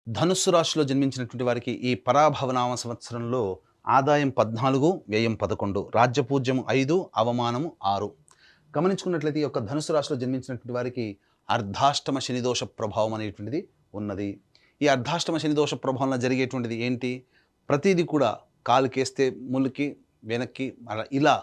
ధనుస్సు రాశిలో జన్మించినటువంటి వారికి ఈ పరాభవనామ సంవత్సరంలో ఆదాయం 14, వ్యయం 11, రాజ్యపూజ్యం 5, అవమానము 6. గమనించుకున్నట్లయితే ఈ యొక్క ధనుస్సు రాశిలో జన్మించినటువంటి వారికి అర్ధాష్టమ శనిదోష ప్రభావం అనేటువంటిది ఉన్నది. ఈ అర్ధాష్టమ శనిదోష ప్రభావంలో జరిగేటువంటిది ఏంటి? ప్రతిదీ కూడా కాలుకేస్తే ములికి వెనక్కి ఇలా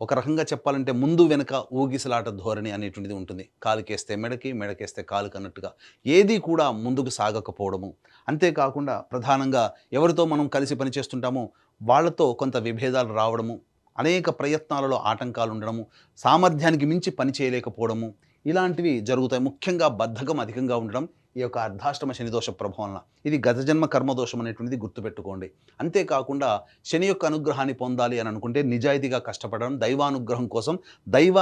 ఒక రకంగా చెప్పాలంటే ముందు వెనక ఊగిసలాట ధోరణి అనేటువంటిది ఉంటుంది. కాలుకేస్తే మెడకి, మెడకేస్తే కాలుకి అన్నట్టుగా ఏది కూడా ముందుకు సాగకపోవడము. అంతేకాకుండా ప్రధానంగా ఎవరితో మనం కలిసి పనిచేస్తుంటామో వాళ్ళతో కొంత విభేదాలు రావడము, అనేక ప్రయత్నాలలో ఆటంకాలు ఉండడము, సామర్థ్యానికి మించి పని చేయలేకపోవడము, ఇలాంటివి జరుగుతాయి. ముఖ్యంగా బద్ధకం అధికంగా ఉండడం ఈ యొక్క అర్ధాష్టమ శనిదోష ప్రభావం. ఇది గతజన్మ కర్మదోషం అనేటువంటిది గుర్తుపెట్టుకోండి. అంతేకాకుండా శని యొక్క అనుగ్రహాన్ని పొందాలి అని అనుకుంటే నిజాయితీగా కష్టపడడం, దైవానుగ్రహం కోసం దైవ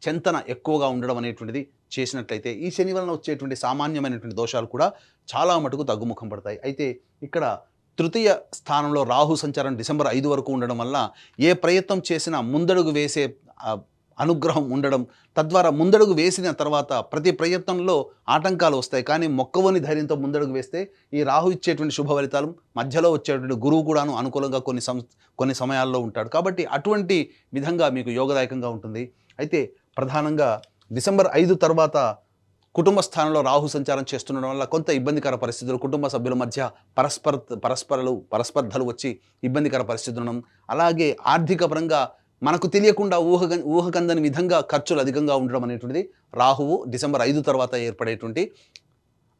చింతన ఎక్కువగా ఉండడం అనేటువంటిది చేసినట్లయితే ఈ శని వలన వచ్చేటువంటి సామాన్యమైనటువంటి దోషాలు కూడా చాలా మటుకు తగ్గుముఖం పడతాయి. అయితే ఇక్కడ తృతీయ స్థానంలో రాహు సంచారం డిసెంబర్ 5 వరకు ఉండడం వల్ల ఏ ప్రయత్నం చేసినా ముందడుగు వేసే అనుగ్రహం ఉండడం, తద్వారా ముందడుగు వేసిన తర్వాత ప్రతి ప్రయత్నంలో ఆటంకాలు వస్తాయి. కానీ మొక్కవని ధైర్యంతో ముందడుగు వేస్తే ఈ రాహు ఇచ్చేటువంటి శుభ ఫలితాలు, మధ్యలో వచ్చేటువంటి గురువు కూడాను అనుకూలంగా కొన్ని సమయాల్లో ఉంటాడు. కాబట్టి అటువంటి విధంగా మీకు యోగదాయకంగా ఉంటుంది. అయితే ప్రధానంగా డిసెంబర్ 5 తర్వాత కుటుంబ స్థానంలో రాహు సంచారం చేస్తుండడం వల్ల కొంత ఇబ్బందికర పరిస్థితులు, కుటుంబ సభ్యుల మధ్య పరస్పర్ధలు వచ్చి ఇబ్బందికర పరిస్థితులు ఉండడం, అలాగే ఆర్థిక పరంగా మనకు తెలియకుండా ఊహకందని విధంగా ఖర్చులు అధికంగా ఉండడం అనేటువంటిది రాహువు డిసెంబర్ 5 తర్వాత ఏర్పడేటువంటి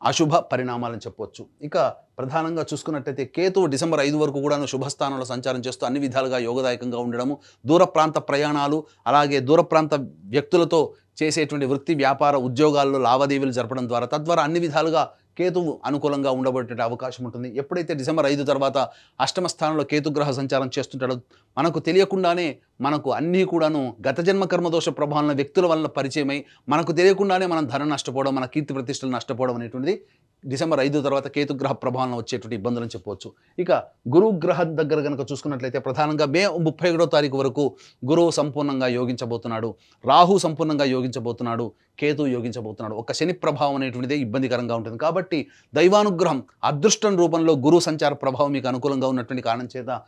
అశుభ పరిణామాలని చెప్పవచ్చు. ఇక ప్రధానంగా చూసుకున్నట్టయితే కేతువు డిసెంబర్ 5 వరకు కూడా శుభస్థానంలో సంచారం చేస్తూ అన్ని విధాలుగా యోగదాయకంగా ఉండడము, దూర ప్రాంత ప్రయాణాలు, అలాగే దూర ప్రాంత వ్యక్తులతో చేసేటువంటి వృత్తి వ్యాపార ఉద్యోగాల్లో లావాదేవీలు జరపడం ద్వారా తద్వారా అన్ని విధాలుగా కేతువు అనుకూలంగా ఉండబోయేటువంటి అవకాశం ఉంటుంది. ఎప్పుడైతే డిసెంబర్ 5 తర్వాత అష్టమ స్థానంలో కేతుగ్రహ సంచారం చేస్తుంటాడో మనకు తెలియకుండానే మనకు అన్నీ కూడాను గత జన్మ కర్మదోష ప్రభావం వ్యక్తుల వల్ల పరిచయమై మనకు తెలియకుండానే మనం ధనం నష్టపోవడం, మన కీర్తి ప్రతిష్టలు నష్టపోవడం అనేటువంటిది డిసెంబర్ 5 తర్వాత కేతుగ్రహ ప్రభావం వచ్చేటువంటి ఇబ్బందులని చెప్పవచ్చు. ఇక గురుగ్రహం దగ్గర కనుక చూసుకున్నట్లయితే ప్రధానంగా మే 31వ తారీఖు వరకు గురువు సంపూర్ణంగా యోగించబోతున్నాడు, రాహు సంపూర్ణంగా యోగించబోతున్నాడు, కేతు యోగించబోతున్నాడు. ఒక శని ప్రభావం అనేటువంటిదే ఇబ్బందికరంగా ఉంటుంది. కాబట్టి దైవానుగ్రహం అదృష్టం రూపంలో గురు సంచార ప్రభావం మీకు అనుకూలంగా ఉన్నటువంటి కారణం చేత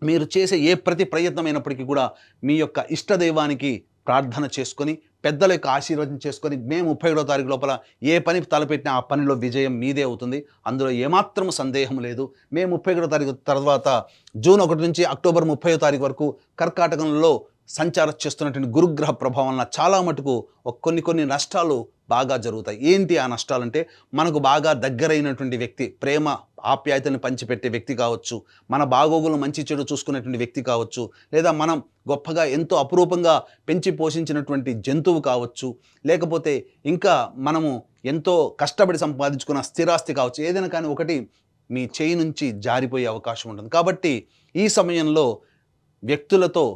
మీరు చేసే ప్రతి ప్రయత్నం అయినప్పటికీ కూడా మీ యొక్క ఇష్టదైవానికి ప్రార్థన చేసుకొని పెద్దల యొక్క ఆశీర్వాదం చేసుకొని మే 31వ తారీఖు లోపల ఏ పని తలపెట్టినా ఆ పనిలో విజయం మీదే అవుతుంది. అందులో ఏమాత్రం సందేహం లేదు. మే 31వ తారీఖు తర్వాత జూన్ 1 నుంచి అక్టోబర్ 30వ తారీఖు వరకు కర్కాటకంలో సంచారం చేస్తున్నటువంటి గురుగ్రహ ప్రభావం వల్ల చాలా మటుకు కొన్ని నష్టాలు బాగా జరుగుతాయి. ఏంటి ఆ నష్టాలంటే మనకు బాగా దగ్గరైనటువంటి వ్యక్తి, ప్రేమ ఆప్యాయతని పంచిపెట్టే వ్యక్తి కావచ్చు, మన బాగోగులు మంచి చెడు చూసుకునేటువంటి వ్యక్తి కావచ్చు, లేదా మనం గొప్పగా ఎంతో అపురూపంగా పెంచి పోషించినటువంటి జంతువు కావచ్చు, లేకపోతే ఇంకా మనము ఎంతో కష్టపడి సంపాదించుకున్న స్థిరాస్తి కావచ్చు, ఏదైనా కానీ ఒకటి మీ చేయి నుంచి జారిపోయే అవకాశం ఉంటుంది. కాబట్టి ఈ సమయంలో వ్యక్తులతో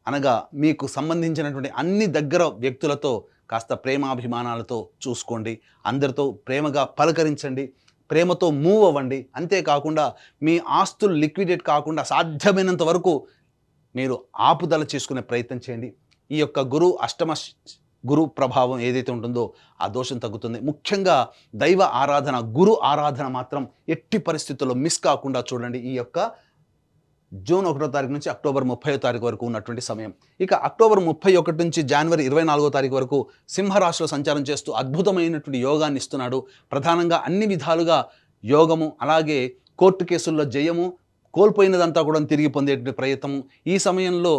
అనగా మీకు సంబంధించినటువంటి అన్ని దగ్గర వ్యక్తులతో కాస్త ప్రేమాభిమానాలతో చూసుకోండి, అందరితో ప్రేమగా పలకరించండి, ప్రేమతో మూవ్ అవ్వండి. అంతేకాకుండా మీ ఆస్తులు లిక్విడేట్ కాకుండా సాధ్యమైనంత వరకు మీరు ఆపుదల చేసుకునే ప్రయత్నం చేయండి. ఈ యొక్క గురు ప్రభావం ఏదైతే ఉంటుందో ఆ దోషం తగ్గుతుంది. ముఖ్యంగా దైవ ఆరాధన, గురు ఆరాధన మాత్రం ఎట్టి పరిస్థితుల్లో మిస్ కాకుండా చూడండి. ఈ యొక్క జూన్ 1వ తారీఖు నుంచి అక్టోబర్ 30వ తారీఖు వరకు ఉన్నటువంటి సమయం. ఇక అక్టోబర్ 31 నుంచి జనవరి 24వ తారీఖు వరకు సింహరాశిలో సంచారం చేస్తూ అద్భుతమైనటువంటి యోగాన్ని ఇస్తున్నాడు. ప్రధానంగా అన్ని విధాలుగా యోగము, అలాగే కోర్టు కేసుల్లో జయము, కోల్పోయినదంతా కూడా తిరిగి పొందేటువంటి ప్రయత్నము. ఈ సమయంలో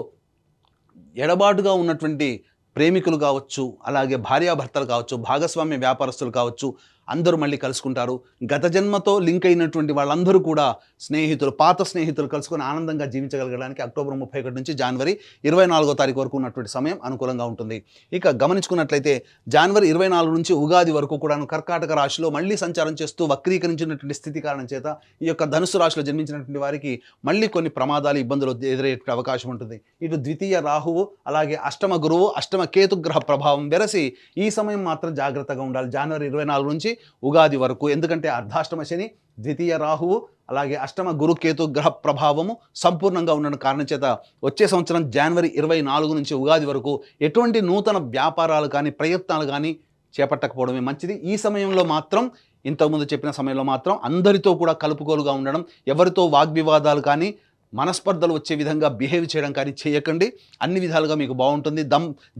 ఎడబాటుగా ఉన్నటువంటి ప్రేమికులు కావచ్చు, అలాగే భార్యాభర్తలు కావచ్చు, భాగస్వామ్య వ్యాపారస్తులు కావచ్చు, అందరూ మళ్ళీ కలుసుకుంటారు. గత జన్మతో లింక్ అయినటువంటి వాళ్ళందరూ కూడా స్నేహితులు, పాత స్నేహితులు కలుసుకొని ఆనందంగా జీవించగలగడానికి అక్టోబర్ 31 నుంచి జనవరి 24వ తారీఖు వరకు ఉన్నటువంటి సమయం అనుకూలంగా ఉంటుంది. ఇక గమనించుకున్నట్లయితే జనవరి 24 నుంచి ఉగాది వరకు కూడా కర్కాటక రాశిలో మళ్ళీ సంచారం చేస్తూ వక్రీకరించినటువంటి స్థితి కారణం చేత ఈ యొక్క ధనుసు రాశిలో జన్మించినటువంటి వారికి మళ్ళీ కొన్ని ప్రమాదాలు, ఇబ్బందులు ఎదురయ్యే అవకాశం ఉంటుంది. ఇటు ద్వితీయ రాహువు, అలాగే అష్టమ గురువు, అష్టమ కేతుగ్రహ ప్రభావం వెరసి ఈ సమయం మాత్రం జాగ్రత్తగా ఉండాలి జనవరి 24 నుంచి ఉగాది వరకు. ఎందుకంటే అర్ధాష్టమ శని, ద్వితీయ రాహువు, అలాగే అష్టమ గురు కేతు గ్రహ ప్రభావము సంపూర్ణంగా ఉన్న కారణం చేత వచ్చే సంవత్సరం జనవరి 24 నుంచి ఉగాది వరకు ఎటువంటి నూతన వ్యాపారాలు కానీ ప్రయత్నాలు కానీ చేపట్టకపోవడమే మంచిది. ఈ సమయంలో మాత్రం ఇంతకుముందు చెప్పిన సమయంలో మాత్రం అందరితో కూడా కలుపుకోలుగా ఉండడం, ఎవరితో వాగ్వివాదాలు కానీ మనస్పర్ధలు వచ్చే విధంగా బిహేవ్ చేయడం కానీ చేయకండి. అన్ని విధాలుగా మీకు బాగుంటుంది.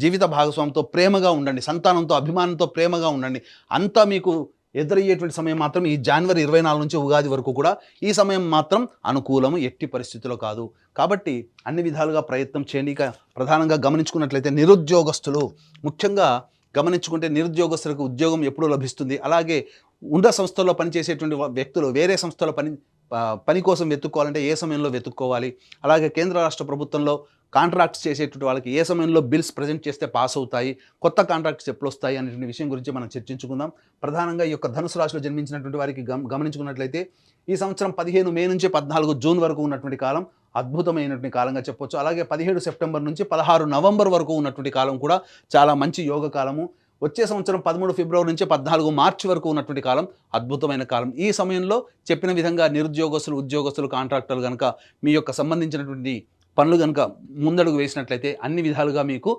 జీవిత భాగస్వామితో ప్రేమగా ఉండండి, సంతానంతో అభిమానంతో ప్రేమగా ఉండండి. అంతా మీకు ఎదురయ్యేటువంటి సమయం మాత్రం ఈ జనవరి 24 నుంచి ఉగాది వరకు కూడా ఈ సమయం మాత్రం అనుకూలము, ఎట్టి పరిస్థితిలో కాదు. కాబట్టి అన్ని విధాలుగా ప్రయత్నం చేయండి. ఇక ప్రధానంగా గమనించుకున్నట్లయితే నిరుద్యోగస్తులు, ముఖ్యంగా గమనించుకుంటే నిరుద్యోగస్తులకు ఉద్యోగం ఎప్పుడు లభిస్తుంది, అలాగే ఉన్న సంస్థల్లో పనిచేసేటువంటి వ్యక్తులు వేరే సంస్థల పని కోసం వెతుక్కోవాలంటే ఏ సమయంలో వెతుక్కోవాలి, అలాగే కేంద్ర రాష్ట్ర ప్రభుత్వంలో కాంట్రాక్ట్స్ చేసేటువంటి వాళ్ళకి ఏ సమయంలో బిల్స్ ప్రజెంట్ చేస్తే పాస్ అవుతాయి, కొత్త కాంట్రాక్ట్స్ ఎప్పుడు వస్తాయి అనేటువంటి విషయం గురించి మనం చర్చించుకుందాం. ప్రధానంగా ఈ యొక్క ధనుసు రాశిలో జన్మించినటువంటి వారికి గమనించుకున్నట్లయితే ఈ సంవత్సరం 15 మే నుంచి 14 జూన్ వరకు ఉన్నటువంటి కాలం అద్భుతమైనటువంటి కాలంగా చెప్పొచ్చు. అలాగే 17 సెప్టెంబర్ నుంచి 16 నవంబర్ వరకు ఉన్నటువంటి కాలం కూడా చాలా మంచి యోగ కాలము. వచ్చే సంవత్సరం 13 ఫిబ్రవరి నుంచి 14 మార్చి వరకు ఉన్నటువంటి కాలం అద్భుతమైన కాలం. ఈ సమయంలో చెప్పిన విధంగా నిరుద్యోగస్తులు, ఉద్యోగస్తులు, కాంట్రాక్టర్లు కనుక మీ యొక్క సంబంధించినటువంటి పనులు కనుక ముందడుగు వేసినట్లయితే అన్ని విధాలుగా మీకు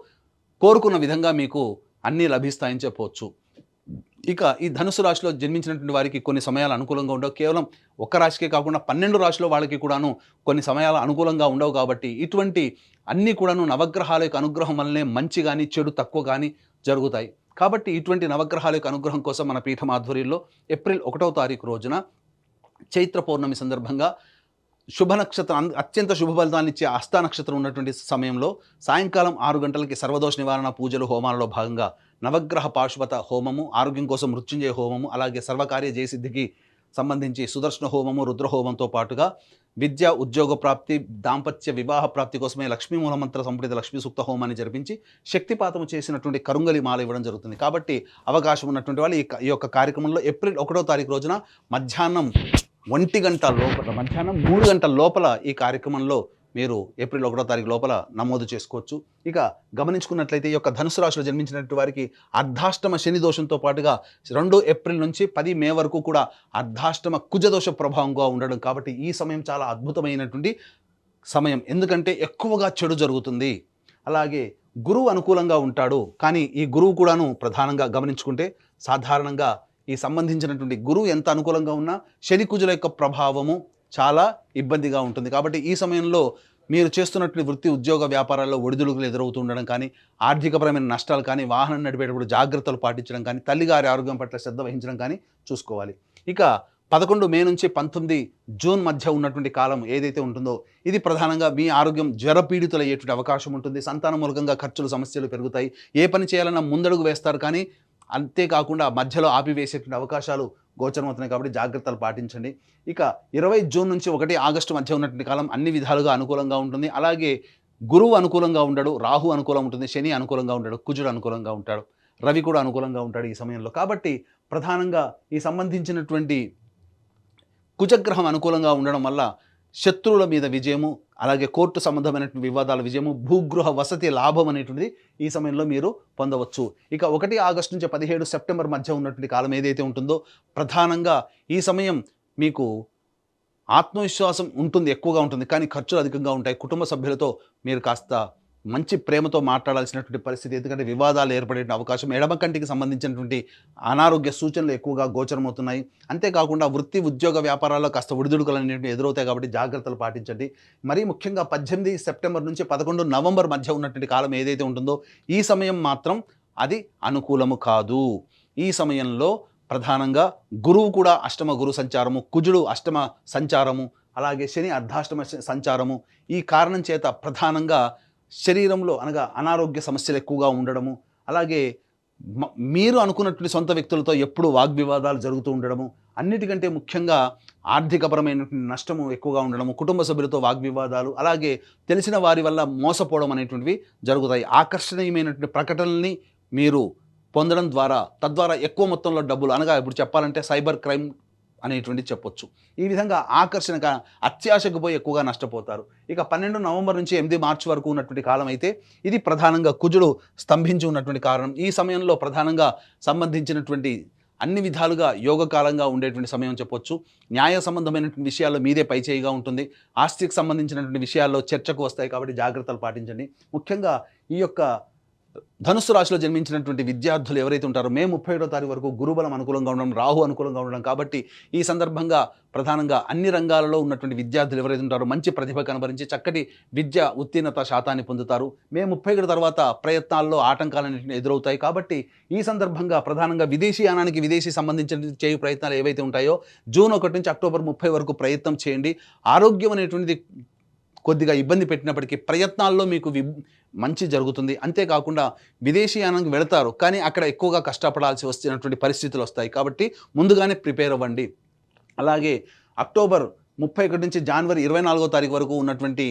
కోరుకున్న విధంగా మీకు అన్నీ లభిస్తాయని చెప్పవచ్చు. ఇక ఈ ధనుసు రాశిలో జన్మించినటువంటి వారికి కొన్ని సమయాలు అనుకూలంగా ఉండవు. కేవలం ఒక్క రాశికే కాకుండా 12 రాశుల వాళ్ళకి కూడాను కొన్ని సమయాలు అనుకూలంగా ఉండవు. కాబట్టి ఇటువంటి అన్నీ కూడాను నవగ్రహాల యొక్క అనుగ్రహం వల్లనే మంచి కానీ చెడు తక్కువ కానీ జరుగుతాయి. కాబట్టి ఇటువంటి నవగ్రహాల యొక్క అనుగ్రహం కోసం మన పీఠం ఆధ్వర్యంలో ఏప్రిల్ 1వ తారీఖు రోజున చైత్ర పౌర్ణమి సందర్భంగా శుభ నక్షత్రం, అత్యంత శుభ ఫలితాన్ని ఇచ్చే హస్త నక్షత్రం ఉన్నటువంటి సమయంలో సాయంకాలం 6 గంటలకి సర్వదోష నివారణ పూజలు, హోమాలలో భాగంగా నవగ్రహ పాశుపత హోమము, ఆరోగ్యం కోసం మృత్యుంజయ హోమము, అలాగే సర్వకార్య జయసిద్ధికి సంబంధించి సుదర్శన హోమము, రుద్రహోమంతో పాటుగా విద్య, ఉద్యోగ ప్రాప్తి, దాంపత్య వివాహ ప్రాప్తి కోసమే లక్ష్మీ మూలమంత్ర సంప్రీత లక్ష్మీ సూక్త హోమాన్ని జరిపించి శక్తిపాతము చేసినటువంటి కరుంగలి మాల ఇవ్వడం జరుగుతుంది. కాబట్టి అవకాశం ఉన్నటువంటి వాళ్ళు ఈ యొక్క కార్యక్రమంలో ఏప్రిల్ 1వ తారీఖు రోజున మధ్యాహ్నం 1 గంట లోపల, మధ్యాహ్నం 3 గంటల లోపల ఈ కార్యక్రమంలో మీరు ఏప్రిల్ 1వ తారీఖు లోపల నమోదు చేసుకోవచ్చు. ఇక గమనించుకున్నట్లయితే ఈ యొక్క ధనుసు రాశిలో జన్మించినటువంటి వారికి అర్ధాష్టమ శని దోషంతో పాటుగా 2 ఏప్రిల్ నుంచి 10 మే వరకు కూడా అర్ధాష్టమ కుజదోష ప్రభావంగా ఉండడం. కాబట్టి ఈ సమయం చాలా అద్భుతమైనటువంటి సమయం. ఎందుకంటే ఎక్కువగా చెడు జరుగుతుంది. అలాగే గురువు అనుకూలంగా ఉంటాడు. కానీ ఈ గురువు కూడాను ప్రధానంగా గమనించుకుంటే సాధారణంగా ఈ సంబంధించినటువంటి గురువు ఎంత అనుకూలంగా ఉన్నా శని కుజుల యొక్క ప్రభావము చాలా ఇబ్బందిగా ఉంటుంది. కాబట్టి ఈ సమయంలో మీరు చేస్తున్నటువంటి వృత్తి, ఉద్యోగ, వ్యాపారాల్లో ఒడిదుడుకులు ఎదురవుతుండడం కానీ, ఆర్థికపరమైన నష్టాలు కానీ, వాహనం నడిపేటప్పుడు జాగ్రత్తలు పాటించడం కానీ, తల్లిగారి ఆరోగ్యం పట్ల శ్రద్ధ వహించడం కానీ చూసుకోవాలి. ఇక 11 మే నుంచి 19 జూన్ మధ్య ఉన్నటువంటి కాలం ఏదైతే ఉంటుందో ఇది ప్రధానంగా మీ ఆరోగ్యం జ్వరపీడితులయ్యేటువంటి అవకాశం ఉంటుంది. సంతాన మూలకంగా ఖర్చులు, సమస్యలు పెరుగుతాయి. ఏ పని చేయాలన్నా ముందడుగు వేస్తారు, కానీ అంతేకాకుండా మధ్యలో ఆపివేసేటువంటి అవకాశాలు గోచరమవుతున్నాయి. కాబట్టి జాగ్రత్తలు పాటించండి. ఇక 20 జూన్ నుంచి 1 ఆగస్టు మధ్య ఉన్నటువంటి కాలం అన్ని విధాలుగా అనుకూలంగా ఉంటుంది. అలాగే గురువు అనుకూలంగా ఉండడు, రాహు అనుకూలంగా ఉంటుంది, శని అనుకూలంగా ఉంటాడు, కుజుడు అనుకూలంగా ఉంటాడు, రవి కూడా అనుకూలంగా ఉంటాడు ఈ సమయంలో. కాబట్టి ప్రధానంగా ఈ సంబంధించినటువంటి కుజగ్రహం అనుకూలంగా ఉండడం వల్ల శత్రువుల మీద విజయము, అలాగే కోర్టు సంబంధమైనటువంటి వివాదాల విజయము, భూగృహ వసతి లాభం అనేటువంటిది ఈ సమయంలో మీరు పొందవచ్చు. ఇక 1 ఆగస్టు నుంచి 17 సెప్టెంబర్ మధ్య ఉన్నటువంటి కాలం ఏదైతే ఉంటుందో ప్రధానంగా ఈ సమయం మీకు ఆత్మవిశ్వాసం ఉంటుంది, ఎక్కువగా ఉంటుంది, కానీ ఖర్చులు అధికంగా ఉంటాయి. కుటుంబ సభ్యులతో మీరు కాస్త మంచి ప్రేమతో మాట్లాడాల్సినటువంటి పరిస్థితి. ఎందుకంటే వివాదాలు ఏర్పడే అవకాశం, ఎడమ కంటికి సంబంధించినటువంటి అనారోగ్య సూచనలు ఎక్కువగా గోచరమవుతున్నాయి. అంతేకాకుండా వృత్తి, ఉద్యోగ, వ్యాపారాల్లో కాస్త ఒడిదుడుకులు అనేవి ఎదురవుతాయి. కాబట్టి జాగ్రత్తలు పాటించండి. మరీ ముఖ్యంగా 18 సెప్టెంబర్ నుంచి 11 నవంబర్ మధ్య ఉన్నటువంటి కాలం ఏదైతే ఉంటుందో ఈ సమయం మాత్రం అది అనుకూలము కాదు. ఈ సమయంలో ప్రధానంగా గురువు కూడా అష్టమ గురు సంచారము, కుజుడు అష్టమ సంచారము, అలాగే శని అర్ధాష్టమ సంచారము. ఈ కారణం చేత ప్రధానంగా శరీరంలో అనగా అనారోగ్య సమస్యలు ఎక్కువగా ఉండడము, అలాగే మీరు అనుకున్నటువంటి సొంత వ్యక్తులతో ఎప్పుడు వాగ్వివాదాలు జరుగుతూ ఉండడము, అన్నిటికంటే ముఖ్యంగా ఆర్థికపరమైనటువంటి నష్టము ఎక్కువగా ఉండడము, కుటుంబ సభ్యులతో వాగ్వివాదాలు, అలాగే తెలిసిన వారి వల్ల మోసపోవడం అనేటువంటివి జరుగుతాయి. ఆకర్షణీయమైనటువంటి ప్రకటనల్ని మీరు పొందడం ద్వారా తద్వారా ఎక్కువ మొత్తంలో డబ్బులు, అనగా ఇప్పుడు చెప్పాలంటే సైబర్ క్రైమ్ అనేటువంటి చెప్పొచ్చు. ఈ విధంగా ఆకర్షణగా అత్యాశకు పోయి ఎక్కువగా నష్టపోతారు. ఇక 12 నవంబర్ నుంచి 8 మార్చి వరకు ఉన్నటువంటి కాలం అయితే ఇది ప్రధానంగా కుజుడు స్తంభించి ఉన్నటువంటి కారణం. ఈ సమయంలో ప్రధానంగా సంబంధించినటువంటి అన్ని విధాలుగా యోగకాలంగా ఉండేటువంటి సమయం చెప్పొచ్చు. న్యాయ సంబంధమైనటువంటి విషయాల్లో మీదే పైచేయిగా ఉంటుంది. ఆస్తికి సంబంధించినటువంటి విషయాల్లో చర్చకు వస్తాయి. కాబట్టి జాగ్రత్తలు పాటించండి. ముఖ్యంగా ఈ యొక్క ధనుస్సు రాశిలో జన్మించినటువంటి విద్యార్థులు ఎవరైతే ఉంటారో మే 31వ తారీఖు వరకు గురుబలం అనుకూలంగా ఉండడం, రాహు అనుకూలంగా ఉండడం కాబట్టి ఈ సందర్భంగా ప్రధానంగా అన్ని రంగాలలో ఉన్నటువంటి విద్యార్థులు ఎవరైతే ఉంటారో మంచి ప్రతిభ కనబరించి చక్కటి విద్య ఉత్తీర్ణత శాతాన్ని పొందుతారు. మే 31 తర్వాత ప్రయత్నాల్లో ఆటంకాలన్నింటినీ ఎదురవుతాయి కాబట్టి ఈ సందర్భంగా ప్రధానంగా విదేశీయానానికి విదేశీ సంబంధించిన చేయు ప్రయత్నాలు ఏవైతే ఉంటాయో జూన్ 1 నుంచి అక్టోబర్ 30 వరకు ప్రయత్నం చేయండి. ఆరోగ్యం అనేటువంటిది కొద్దిగా ఇబ్బంది పెట్టినప్పటికీ ప్రయత్నాల్లో మీకు మంచి జరుగుతుంది. అంతేకాకుండా విదేశీయానానికి వెళతారు కానీ అక్కడ ఎక్కువగా కష్టపడాల్సి వస్తున్నటువంటి పరిస్థితులు వస్తాయి కాబట్టి ముందుగానే ప్రిపేర్ అవ్వండి. అలాగే అక్టోబర్ 31 నుంచి జనవరి 24వ తారీఖు వరకు ఉన్నటువంటి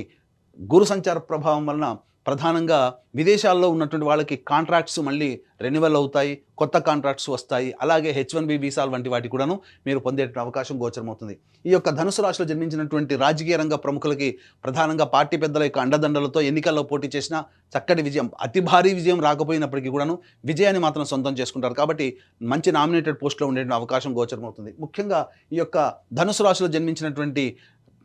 గురు సంచార ప్రభావం వలన ప్రధానంగా విదేశాల్లో ఉన్నటువంటి వాళ్ళకి కాంట్రాక్ట్స్ మళ్ళీ రెన్యువల్ అవుతాయి, కొత్త కాంట్రాక్ట్స్ వస్తాయి. అలాగే H1B వీసాలు వంటి వాటి కూడాను మీరు పొందే అవకాశం గోచరమవుతుంది. ఈ యొక్క ధనుసు రాశిలో జన్మించినటువంటి రాజకీయ రంగ ప్రముఖులకి ప్రధానంగా పార్టీ పెద్దల యొక్క అండదండలతో ఎన్నికల్లో పోటీ చేసిన చక్కటి విజయం, అతి భారీ విజయం రాకపోయినప్పటికీ కూడాను విజయాన్ని మాత్రం సొంతం చేసుకుంటారు కాబట్టి మంచి నామినేటెడ్ పోస్టులో ఉండే అవకాశం గోచరమవుతుంది. ముఖ్యంగా ఈ యొక్క ధనుసు రాశిలో జన్మించినటువంటి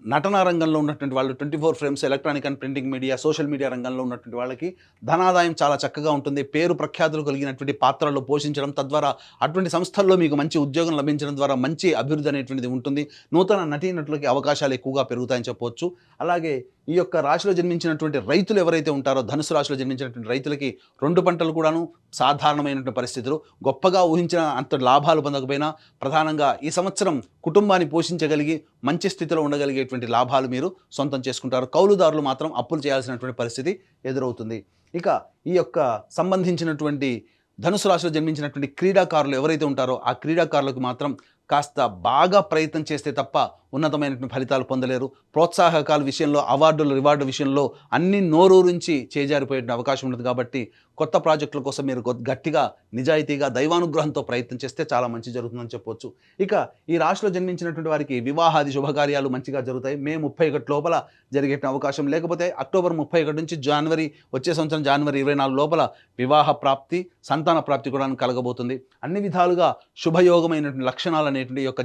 నటనా రంగంలో ఉన్నటువంటి వాళ్ళు 24 frames, electronic and printing media, social media రంగంలో ఉన్నటువంటి వాళ్ళకి ధనాదాయం చాలా చక్కగా ఉంటుంది. పేరు ప్రఖ్యాతులు కలిగినటువంటి పాత్రలు పోషించడం, తద్వారా అటువంటి సంస్థల్లో మీకు మంచి ఉద్యోగం లభించడం ద్వారా మంచి అభివృద్ధి అనేటువంటిది ఉంటుంది. నూతన నటీనటులకి అవకాశాలు ఎక్కువగా పెరుగుతాయని చెప్పవచ్చు. అలాగే ఈ యొక్క రాశిలో జన్మించినటువంటి రైతులు ఎవరైతే ఉంటారో ధనుసు రాశిలో జన్మించినటువంటి రైతులకి 2 పంటలు కూడాను సాధారణమైనటువంటి పరిస్థితులు, గొప్పగా ఊహించిన అంత లాభాలు పొందకపోయినా ప్రధానంగా ఈ సంవత్సరం కుటుంబాన్ని పోషించగలిగి మంచి స్థితిలో ఉండగలిగేటువంటి లాభాలు మీరు సొంతం చేసుకుంటారు. కౌలుదారులు మాత్రం అప్పులు చేయాల్సినటువంటి పరిస్థితి ఎదురవుతుంది. ఇక ఈ యొక్క సంబంధించినటువంటి ధనుసు రాశిలో జన్మించినటువంటి క్రీడాకారులు ఎవరైతే ఉంటారో ఆ క్రీడాకారులకు మాత్రం కాస్త బాగా ప్రయత్నం చేస్తే తప్ప ఉన్నతమైనటువంటి ఫలితాలు పొందలేరు. ప్రోత్సాహకాల విషయంలో, అవార్డులు రివార్డు విషయంలో అన్ని నోరూరించి చేజారిపోయే అవకాశం ఉంటుంది కాబట్టి కొత్త ప్రాజెక్టుల కోసం మీరు గట్టిగా నిజాయితీగా దైవానుగ్రహంతో ప్రయత్నం చేస్తే చాలా మంచి జరుగుతుందని చెప్పవచ్చు. ఇక ఈ రాశిలో జన్మించినటువంటి వారికి వివాహాది శుభకార్యాలు మంచిగా జరుగుతాయి. మే 31 లోపల జరిగే అవకాశం, లేకపోతే అక్టోబర్ 31 నుంచి వచ్చే సంవత్సరం జనవరి 24 లోపల వివాహ ప్రాప్తి, సంతాన ప్రాప్తి కూడా కలగబోతుంది. అన్ని విధాలుగా శుభయోగమైనటువంటి లక్షణాలు అనేటువంటి యొక్క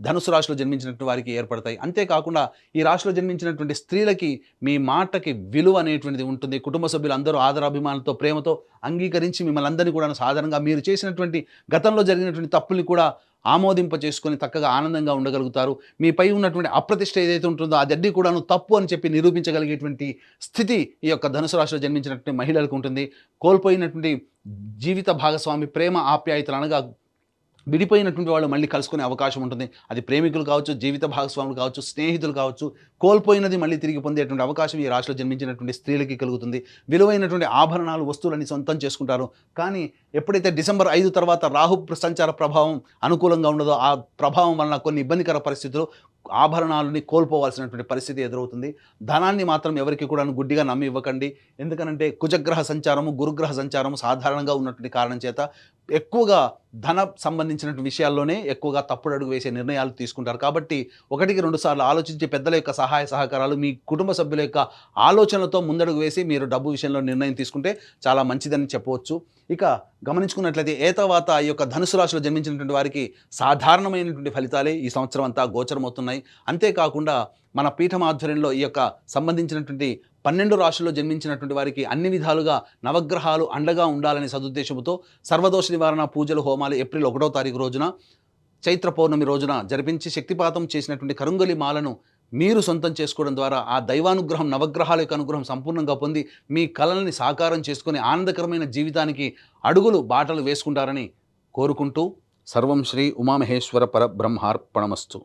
ధనుసు రాశిలో జన్మించినటువంటి వారికి ఏర్పడతాయి. అంతేకాకుండా ఈ రాశిలో జన్మించినటువంటి స్త్రీలకి మీ మాటకి విలువ అనేటువంటిది ఉంటుంది. కుటుంబ సభ్యులు అందరూ ఆదరాభిమానాలతో ప్రేమతో అంగీకరించి మిమ్మల్ని అందరినీ కూడా సాధారణంగా మీరు చేసినటువంటి గతంలో జరిగినటువంటి తప్పుల్ని కూడా ఆమోదింప చేసుకొని చక్కగా ఆనందంగా ఉండగలుగుతారు. మీపై ఉన్నటువంటి అప్రతిష్ట ఏదైతే ఉంటుందో అదన్నీ కూడాను తప్పు అని చెప్పి నిరూపించగలిగేటువంటి స్థితి ఈ యొక్క ధనుసు రాశిలో జన్మించినటువంటి మహిళలకు ఉంటుంది. కోల్పోయినటువంటి జీవిత భాగస్వామి, ప్రేమ, ఆప్యాయతలు అనగా విడిపోయినటువంటి వాళ్ళు మళ్ళీ కలుసుకునే అవకాశం ఉంటుంది. అది ప్రేమికులు కావచ్చు, జీవిత భాగస్వాములు కావచ్చు, స్నేహితులు కావచ్చు. కోల్పోయినది మళ్ళీ తిరిగి పొందేటువంటి అవకాశం ఈ రాశిలో జన్మించినటువంటి స్త్రీలకి కలుగుతుంది. విలువైనటువంటి ఆభరణాలు, వస్తువులని సొంతం చేసుకుంటారు. కానీ ఎప్పుడైతే డిసెంబర్ 5 తర్వాత రాహు సంచార ప్రభావం అనుకూలంగా ఉండదో ఆ ప్రభావం వలన కొన్ని ఇబ్బందికర పరిస్థితులు, ఆభరణాలని కోల్పోవాల్సినటువంటి పరిస్థితి ఎదురవుతుంది. ధనాన్ని మాత్రం ఎవరికి కూడా గుడ్డిగా నమ్మి ఇవ్వకండి. ఎందుకనంటే కుజగ్రహ సంచారము, గురుగ్రహ సంచారము సాధారణంగా ఉన్నటువంటి కారణం చేత ఎక్కువగా ధన సంబంధించినటువంటి విషయాల్లోనే ఎక్కువగా తప్పుడు అడుగు వేసే నిర్ణయాలు తీసుకుంటారు. కాబట్టి 1-2 సార్లు ఆలోచించి పెద్దల యొక్క సహాయ సహకారాలు, మీ కుటుంబ సభ్యుల యొక్క ఆలోచనలతో ముందడుగు వేసి మీరు డబ్బు విషయంలో నిర్ణయం తీసుకుంటే చాలా మంచిదని చెప్పవచ్చు. ఇక గమనించుకున్నట్లయితే ఏతవాత ఈ యొక్క ధనుసు రాశిలో జన్మించినటువంటి వారికి సాధారణమైనటువంటి ఫలితాలే ఈ సంవత్సరం అంతా గోచరమవుతున్నాయి. అంతేకాకుండా మన పీఠం ఆధ్వర్యంలో ఈ యొక్క సంబంధించినటువంటి 12 రాశుల్లో జన్మించినటువంటి వారికి అన్ని విధాలుగా నవగ్రహాలు అండగా ఉండాలనే సదుద్దేశంతో సర్వదోష నివారణ పూజలు, హోమాలు ఏప్రిల్ 1వ తారీఖు రోజున చైత్ర పౌర్ణమి రోజున జరిపించి శక్తిపాతం చేసినటువంటి కరుంగలి మాలను మీరు సొంతం చేసుకోవడం ద్వారా ఆ దైవానుగ్రహం, నవగ్రహాల యొక్క అనుగ్రహం సంపూర్ణంగా పొంది మీ కలల్ని సాకారం చేసుకొని ఆనందకరమైన జీవితానికి బాటలు వేసుకుంటారని కోరుకుంటూ సర్వం శ్రీ ఉమామహేశ్వర పరబ్రహ్మార్పణమస్తు.